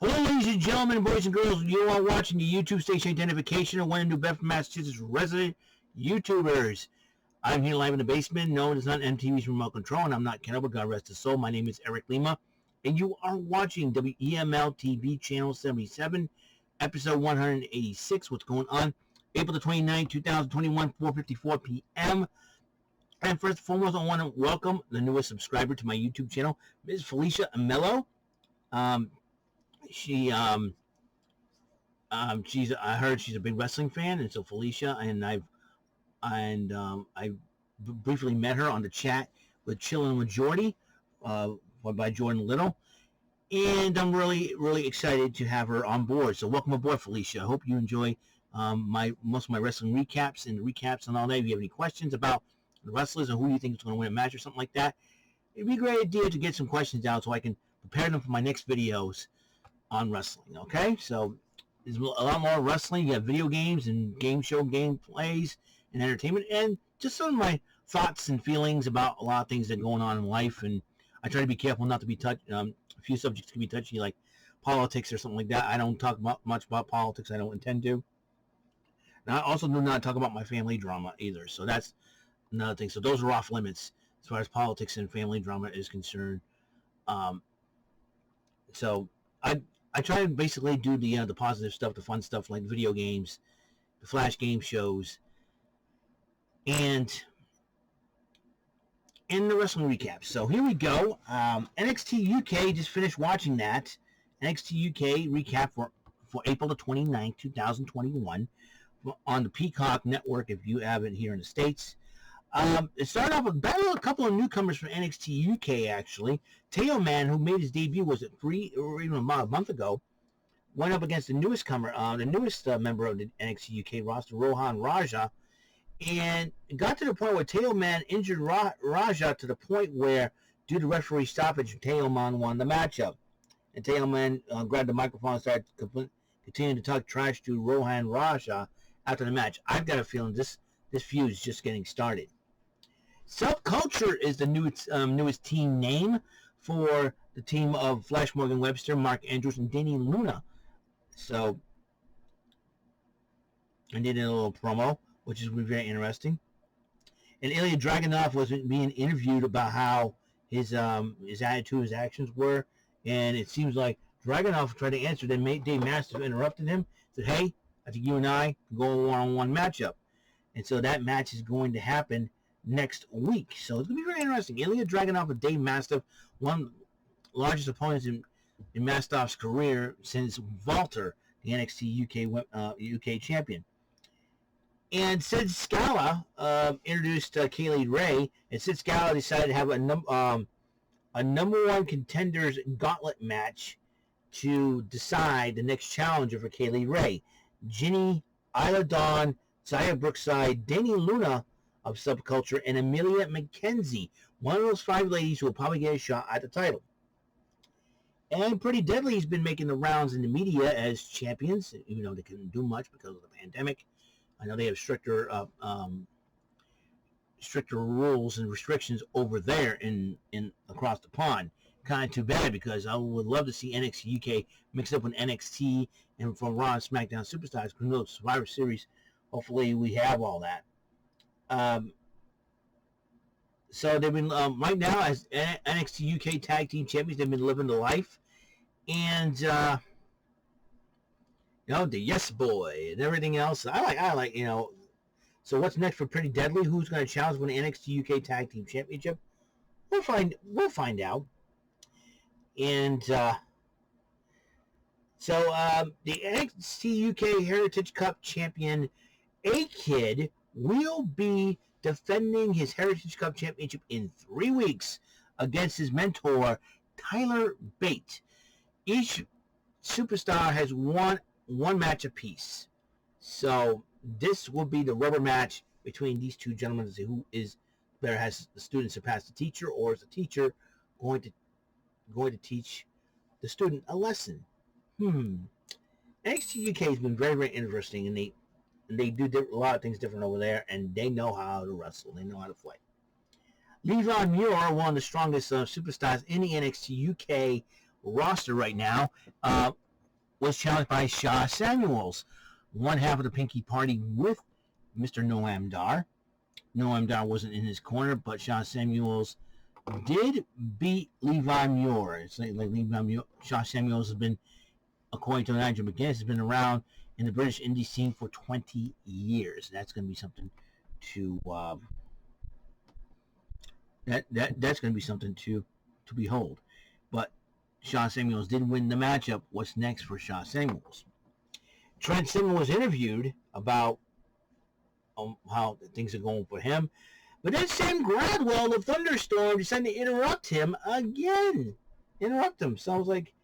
Hello, ladies and gentlemen, boys and girls. You are watching the YouTube station identification of one of New Bedford, Massachusetts resident YouTubers. I'm here live in the basement. No, it's not MTV's remote control, and I'm not Kendall, but God rest his soul. My name is Eric Lima, and you are watching WEML-TV Channel 77, Episode 186. What's going on? April the 29th, 2021, 4:54 p.m. And first and foremost, I want to welcome the newest subscriber to my YouTube channel, Ms. Felicia Amello. I heard she's a big wrestling fan, and so Felicia and I briefly met her on the chat with Chillin' with Jordy, by Jordan Little, and I'm really excited to have her on board. So welcome aboard, Felicia. I hope you enjoy most of my wrestling recaps and all that. If you have any questions about the wrestlers or who you think is going to win a match or something like that, it'd be a great idea to get some questions out so I can prepare them for my next videos on wrestling. Okay, so there's a lot more wrestling. You have video games and game show gameplays and entertainment, and just some of my thoughts and feelings about a lot of things that are going on in life. And I try to be careful not to be touched. A few subjects can be touchy, like politics or something like that. I don't talk much about politics. I don't intend to. And I also do not talk about my family drama either. So that's another thing. So those are off limits as far as politics and family drama is concerned. So I try to basically do the positive stuff, the fun stuff, like video games, the flash game shows, and the wrestling recaps. So here we go. NXT UK, just finished watching that. NXT UK recap for April the 29th, 2021 on the Peacock Network if you have it here in the States. It started off with a couple of newcomers from NXT UK, actually. Teo Man, who made his debut, was it even a month ago, went up against the newest member of the NXT UK roster, Rohan Raja, and it got to the point where Teo Man injured Raja to the point where, due to referee stoppage, Teo Man won the matchup. And Teo Man grabbed the microphone and started continuing to talk trash to Rohan Raja after the match. I've got a feeling this feud is just getting started. Subculture is the newest team name for the team of Flash Morgan Webster, Mark Andrews, and Danny Luna. So, I did a little promo, which is very interesting. And Ilya Dragunov was being interviewed about how his attitude, his actions were, and it seems like Dragunov tried to answer. Then Dave Mastiff interrupted him, said, "Hey, I think you and I can go a one-on-one matchup." And so that match is going to happen next week. So it's going to be very interesting. Ilya Dragunov and Dave Mastiff, one of the largest opponents in Mastiff's career since Walter, the NXT UK champion. And Sid Scala introduced Kaylee Ray, and Sid Scala decided to have a number one contenders gauntlet match to decide the next challenger for Kaylee Ray. Ginny, Isla Dawn, Zaya Brookside, Danny Luna of Subculture, and Amelia McKenzie, one of those 5 ladies who will probably get a shot at the title. And Pretty Deadly's been making the rounds in the media as champions, even though they couldn't do much because of the pandemic. I know they have stricter rules and restrictions over there in across the pond. Kind of too bad, because I would love to see NXT UK mixed up with NXT and from Raw and SmackDown Superstars. Who knows, Survivor Series, hopefully we have all that. So they've been, right now, as NXT UK Tag Team Champions, they've been living the life. And, the Yes Boy and everything else. I like, So what's next for Pretty Deadly? Who's going to challenge for the NXT UK Tag Team Championship? We'll find out. And, the NXT UK Heritage Cup champion, A-Kid, will be defending his Heritage Cup championship in 3 weeks against his mentor, Tyler Bate. Each superstar has one match apiece. So this will be the rubber match between these two gentlemen to see who is better, has the student surpassed the teacher, or is the teacher going to teach the student a lesson. NXT UK has been very, very interesting, and they do a lot of things different over there, and they know how to wrestle. They know how to fight. Levi Muir, one of the strongest superstars in the NXT UK roster right now, was challenged by Shaw Samuels, one half of the Pinky Party with Mr. Noam Dar. Noam Dar wasn't in his corner, but Shaw Samuels did beat Levi Muir. It's like Levi Muir. Shaw Samuels has been, according to Nigel McGuinness, has been around in the British indie scene for 20 years. That's going to be something to that's going to be something to behold. But Shaw Samuels did win the matchup. What's next for Shaw Samuels? Trent Seven was interviewed about how things are going for him, but then Sam Gradwell of Thunderstorm decided to interrupt him again. Interrupt him. Sounds like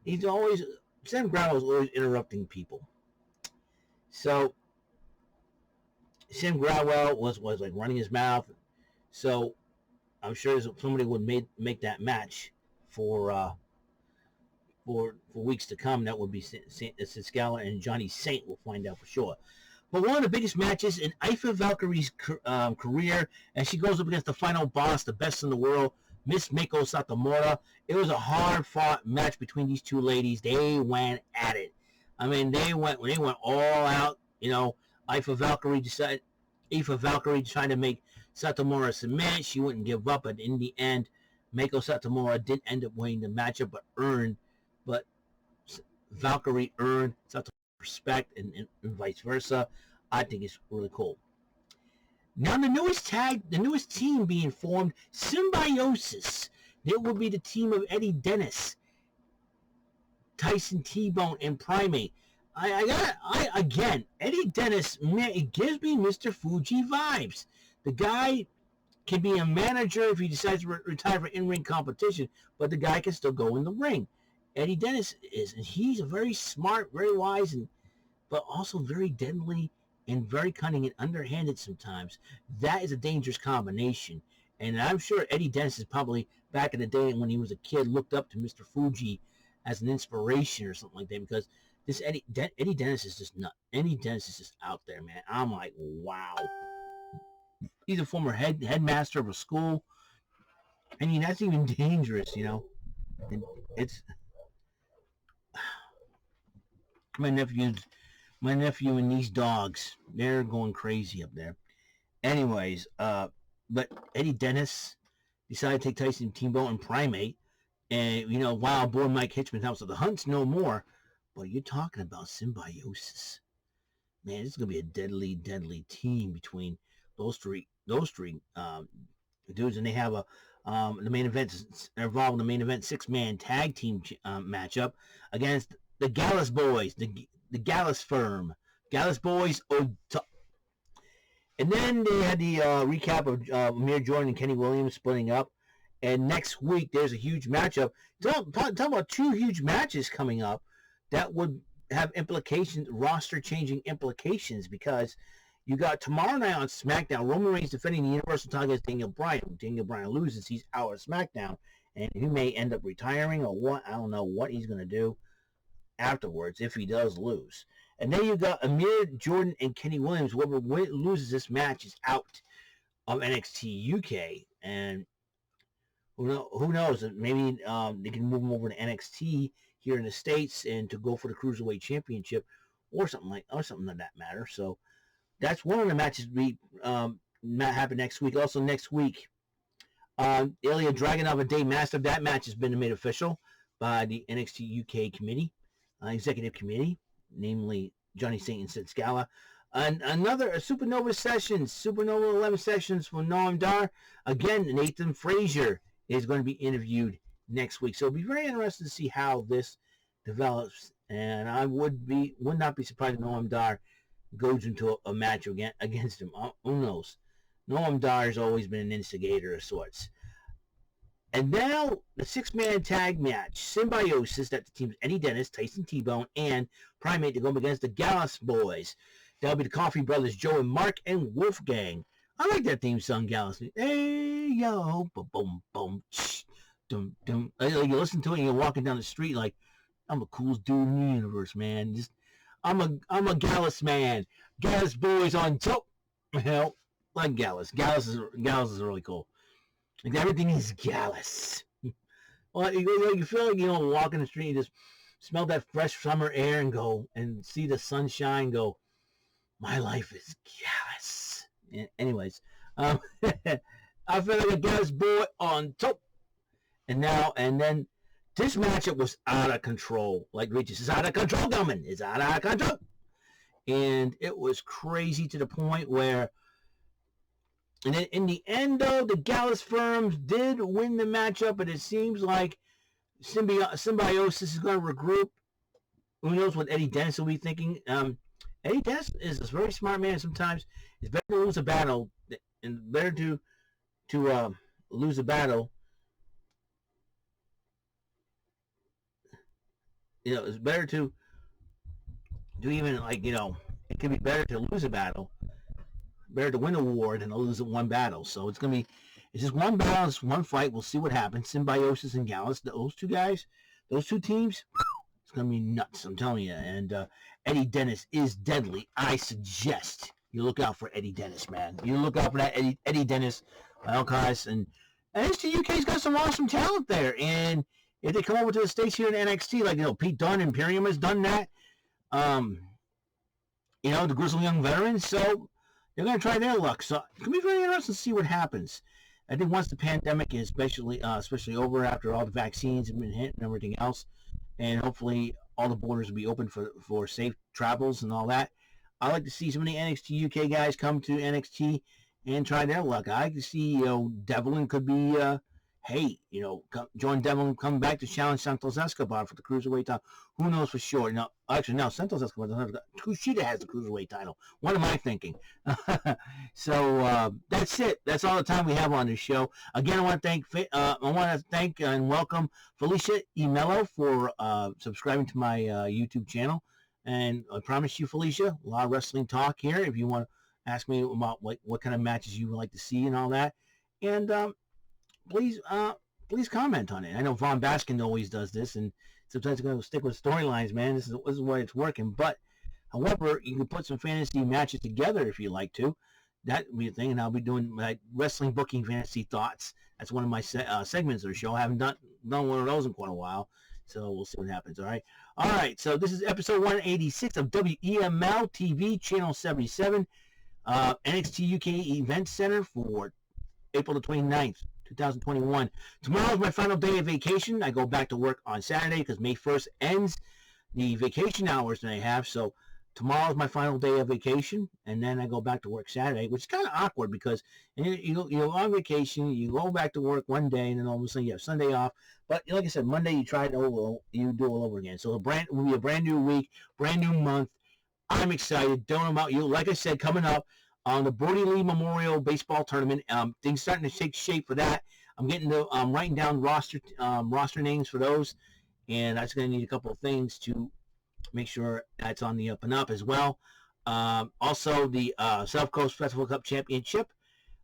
Sam Gradwell is always interrupting people. So Sam Gradwell was like running his mouth. So I'm sure somebody would make that match for weeks to come. That would be Sid Scala and Johnny Saint. We'll find out for sure. But one of the biggest matches in Aoife Valkyrie's career, and she goes up against the final boss, the best in the world, Miss Mako Satomura. It was a hard-fought match between these two ladies. They went at it. I mean, they went all out. You know, Aoife Valkyrie trying to make Satomura submit. She wouldn't give up, but in the end, Mako Satomura didn't end up winning the matchup, but Valkyrie earned Satomura's respect and vice versa. I think it's really cool. Now the newest team being formed, Symbiosis. It will be the team of Eddie Dennis, Tyson T-Bone, and Primate. Again, Eddie Dennis, man, it gives me Mr. Fuji vibes. The guy can be a manager if he decides to retire for in-ring competition, but the guy can still go in the ring. Eddie Dennis is, and he's a very smart, very wise, but also very deadly and very cunning and underhanded sometimes. That is a dangerous combination. And I'm sure Eddie Dennis is probably, back in the day when he was a kid, looked up to Mr. Fuji as an inspiration or something like that, because this Eddie Dennis is just nuts. Eddie Dennis is just out there, man. I'm like, wow. He's a former headmaster of a school. I mean, that's even dangerous, you know. It's my nephew and these dogs. They're going crazy up there. Anyways, but Eddie Dennis decided to take Tyson T-Bone and Primate, and you know, Wild Boy Mike Hitchman's house. So the Hunt's no more. But you're talking about Symbiosis. Man, this is gonna be a deadly, deadly team between those three dudes, and they have the main event. They're involved in the main event 6-man tag team matchup against the Gallus Boys, the Gallus firm, Gallus Boys. And then they had the recap of Amir Jordan and Kenny Williams splitting up. And next week there's a huge matchup. Talk about 2 huge matches coming up that would have implications, roster-changing implications, because you got tomorrow night on SmackDown, Roman Reigns defending the Universal title against Daniel Bryan. Daniel Bryan loses, he's out of SmackDown, and he may end up retiring or what. I don't know what he's going to do afterwards if he does lose. And then you got Amir Jordan and Kenny Williams. Whoever loses this match is out of NXT UK, and who knows? Maybe they can move him over to NXT here in the States and to go for the Cruiserweight Championship or something like that matter. So that's one of the matches we happen next week. Also next week, Ilya Dragunov and Dave Mastiff. That match has been made official by the NXT UK committee, executive committee, namely Johnny Saint and Sid Scala. And another Supernova 11 sessions for Noam Dar. Again, Nathan Frazier is going to be interviewed next week. So it'll be very interesting to see how this develops. And I would not be surprised if Noam Dar goes into a match against him. Who knows? Noam Dar has always been an instigator of sorts. And now the 6-man tag match, Symbiosis, that the team's Eddie Dennis, Tyson T-Bone, and Primate to go up against the Gallus Boys. That'll be the Coffee Brothers, Joe and Mark and Wolfgang. I like that theme song, Gallus. Hey yo, boom boom, dum dum. You listen to it and you're walking down the street like, I'm the coolest dude in the universe, man. I'm a Gallus man. Gallus Boys on top. Hell, like Gallus. Gallus is really cool. Like everything is Gallus. Well, you feel like, walking the street, you just smell that fresh summer air and go and see the sunshine. Go, my life is Gallus. Anyways, I feel like a Gallus boy on top. And then this matchup was out of control. Like Regis, it's out of control, Gumman. It's out of control. And it was crazy to the point where, and then in the end, though, the Gallus firms did win the matchup, but it seems like Symbiosis is going to regroup. Who knows what Eddie Dennis will be thinking? Eddie Dennis is a very smart man. Sometimes it's better to lose a battle and better to lose a battle. You know, it's better to even, like, you know, it can be better to lose a battle, better to win a war than to lose one battle. So it's just one battle, it's one fight. We'll see what happens. Symbiosis and Gallus, those two guys, those two teams, it's going to be nuts, I'm telling you. And Eddie Dennis is deadly. I suggest you look out for Eddie Dennis, man. You look out for that Eddie Dennis, guys. And NXT UK's got some awesome talent there. And if they come over to the States here in NXT, like, you know, Pete Dunne, Imperium has done that. You know, the Grizzled Young Veterans. So they're going to try their luck. So it can be very interesting to see what happens. I think once the pandemic is especially over, after all the vaccines have been hit and everything else, and hopefully all the borders will be open for safe travels and all that, I'd like to see some of the NXT UK guys come to NXT and try their luck. I like to see, you know, Devlin could be, hey, you know, Jordan Devlin come back to challenge Santos Escobar for the Cruiserweight title. Who knows for sure? No, actually, no, Santos Escobar doesn't have Kushida has the Cruiserweight title. What am I thinking? So that's it. That's all the time we have on this show. Again, I want to thank and welcome Felicia Emello for subscribing to my YouTube channel. And I promise you, Felicia, a lot of wrestling talk here. If you want to ask me about what kind of matches you would like to see and all that, and please comment on it. I know Von Baskin always does this, and sometimes I'm going to stick with storylines, man. This is why it's working. But, however, you can put some fantasy matches together if you like to. That would be a thing, and I'll be doing my wrestling booking fantasy thoughts. That's one of my segments of the show. I haven't done one of those in quite a while, so we'll see what happens, all right? All right, so this is episode 186 of WEML-TV, Channel 77, NXT UK Event Center for April the 29th. 2021. Tomorrow is my final day of vacation. I go back to work on Saturday because May 1st ends the vacation hours that I have. So tomorrow is my final day of vacation, and then I go back to work Saturday, which is kind of awkward because you're on vacation, you go back to work one day, and then all of a sudden you have Sunday off. But like I said, Monday you try it over, you do it all over again. So it will be a brand new week, brand new month. I'm excited. Don't know about you. Like I said, coming up on the Brody Lee Memorial Baseball Tournament, things starting to take shape for that. I'm getting to writing down roster names for those, and that's going to need a couple of things to make sure that's on the up and up as well. Also, the South Coast Festival Cup Championship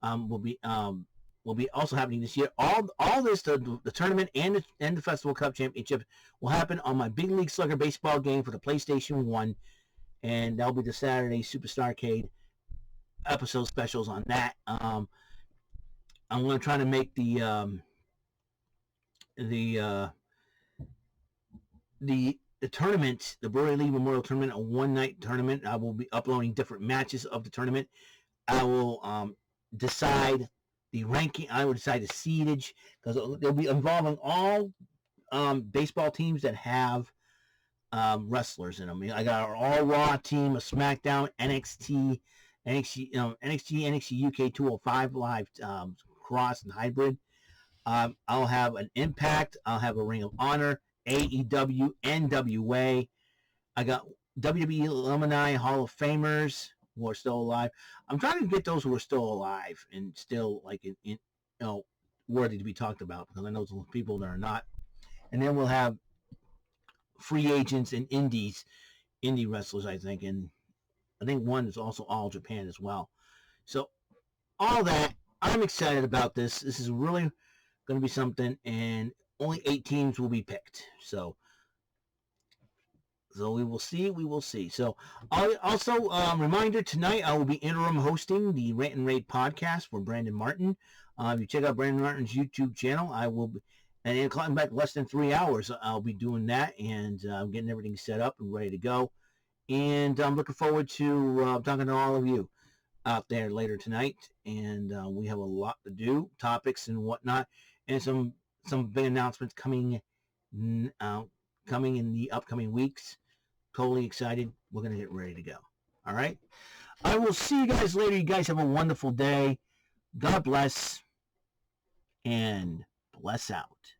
will be also happening this year. All this, the tournament and the Festival Cup Championship will happen on my Big League Slugger baseball game for the PlayStation 1, and that'll be the Saturday Superstar Arcade episode specials on that. I'm going to try to make the tournament, the Brody Lee Memorial Tournament, a one-night tournament. I will be uploading different matches of the tournament. I will decide the ranking. I will decide the seedage because they'll be involving all baseball teams that have wrestlers in them. I got our All Raw team, a SmackDown, NXT UK 205 Live Cross and Hybrid. I'll have an Impact. I'll have a Ring of Honor, AEW, NWA. I got WWE Alumni Hall of Famers who are still alive. I'm trying to get those who are still alive and still like in worthy to be talked about, because I know some people that are not. And then we'll have free agents and indie wrestlers, I think, and I think one is also All Japan as well. So all that, I'm excited about this. This is really going to be something, and only 8 teams will be picked. So we will see. We will see. So also, reminder, tonight I will be interim hosting the Rant and Raid podcast for Brandon Martin. If you check out Brandon Martin's YouTube channel, I will be, And it'll come back less than 3 hours. I'll be doing that, and I'm getting everything set up and ready to go. And I'm looking forward to talking to all of you out there later tonight. And we have a lot to do, topics and whatnot, and some big announcements coming in the upcoming weeks. Totally excited. We're going to get ready to go. All right. I will see you guys later. You guys have a wonderful day. God bless and bless out.